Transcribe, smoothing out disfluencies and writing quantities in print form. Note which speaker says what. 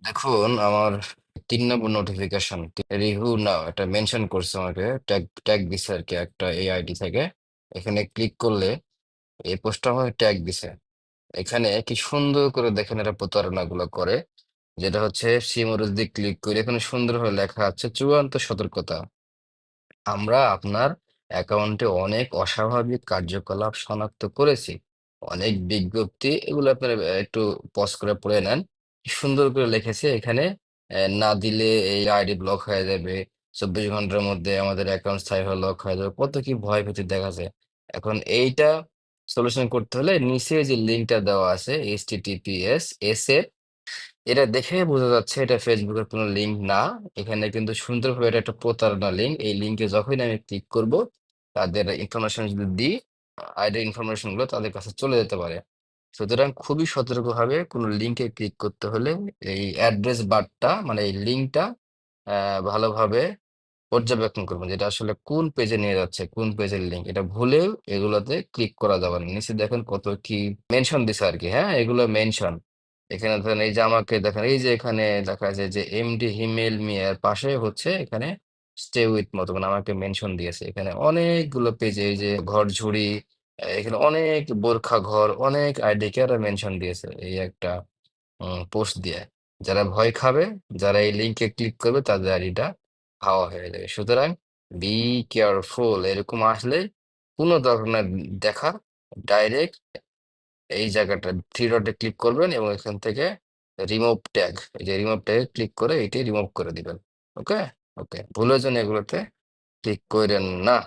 Speaker 1: দেখুন আমার 3 নম্বর notification review নাও এটা মেনশন করছে আমাকে ট্যাগ ট্যাগ দিছে আর কি একটা এআইডি থেকে। এখানে ক্লিক করলে এই পোস্টটা আমাকে ট্যাগ দিছে। এখানে কি সুন্দর করে দেখেন এটা প্রতারণা গুলো করে, যেটা হচ্ছে সিমরুজ দিয়ে ক্লিক করে এখানে সুন্দরভাবে লেখা আছে চূড়ান্ত সতর্কতা। আমরা আপনার অ্যাকাউন্টে অনেক অস্বাভাবিক কার্যকলাপ শনাক্ত করেছি, অনেক বিজ্ঞপ্তি, এগুলো আপনারা একটু পজ করে পড়ে নেন। কি সুন্দর করে লিখেছে এখানে। না দিলে এই আইডি ব্লক হয়ে যাবে, 24 ঘন্টার মধ্যে আমাদের অ্যাকাউন্ট স্থায়ীভাবে লক হয়ে যাবে, কত কি ভয় ভীতি দেখাচ্ছে। এখন এইটা সলিউশন করতে হলে নিচে যে লিঙ্কটা দেওয়া আছে HTTPS এটা দেখে বোঝা যাচ্ছে এটা ফেসবুকের কোনো লিঙ্ক না। এখানে কিন্তু সুন্দরভাবে এটা একটা প্রতারণা লিঙ্ক। এই লিঙ্কে যখনই আমি ক্লিক করব, তাদের ইনফরমেশন যদি দিই, আইডি ইনফরমেশন গুলো তাদের কাছে চলে যেতে পারে। সুতরাং খুবই সতর্কভাবে কোনো লিঙ্কে ক্লিক করতে হলে এই অ্যাড্রেস বারটা মানে এই লিঙ্কটা ভালোভাবে পর্যবেক্ষণ করবেন, যেটা আসলে কোন পেজে নিয়ে যাচ্ছে, কোন পেজের লিঙ্ক। এটা ভুলেও এগুলোতে ক্লিক করা যাবে না। নিচে দেখেন কত কি মেনশন দিছে আর কি। হ্যাঁ, এগুলো মেনশন। এখানে ধরেন এই যে আমাকে দেখেন, এই যে এখানে লেখা আছে যে এমডি হিমেল মিয়ার পাশে হচ্ছে এখানে স্টে উইথ মতো মানে আমাকে মেনশন দিয়েছে। এখানে অনেকগুলো পেজে এই যে ঘর ঝুড়ি, এখানে অনেক বোরখা ঘর, অনেক আইডি কে মেনশন দিয়েছে এই একটা পোস্ট দিয়ে। যারা ভয় খাবে, যারা এই লিঙ্কে ক্লিক করবে, তাদের আইডিটা হাওয়া হয়ে যাবে। সুতরাং বি কেয়ারফুল, এরকম আসলে কোনো দরকার না দেখা, ডাইরেক্ট এই জায়গাটা থ্রি ডটে ক্লিক করবেন এবং এখান থেকে রিমুভ ট্যাগ, এই যে রিমুভ ট্যাগে ক্লিক করে এটি রিমুভ করে দিবেন। ওকে, ওকে, ভুলের জন্য এগুলোতে ক্লিক করেন না।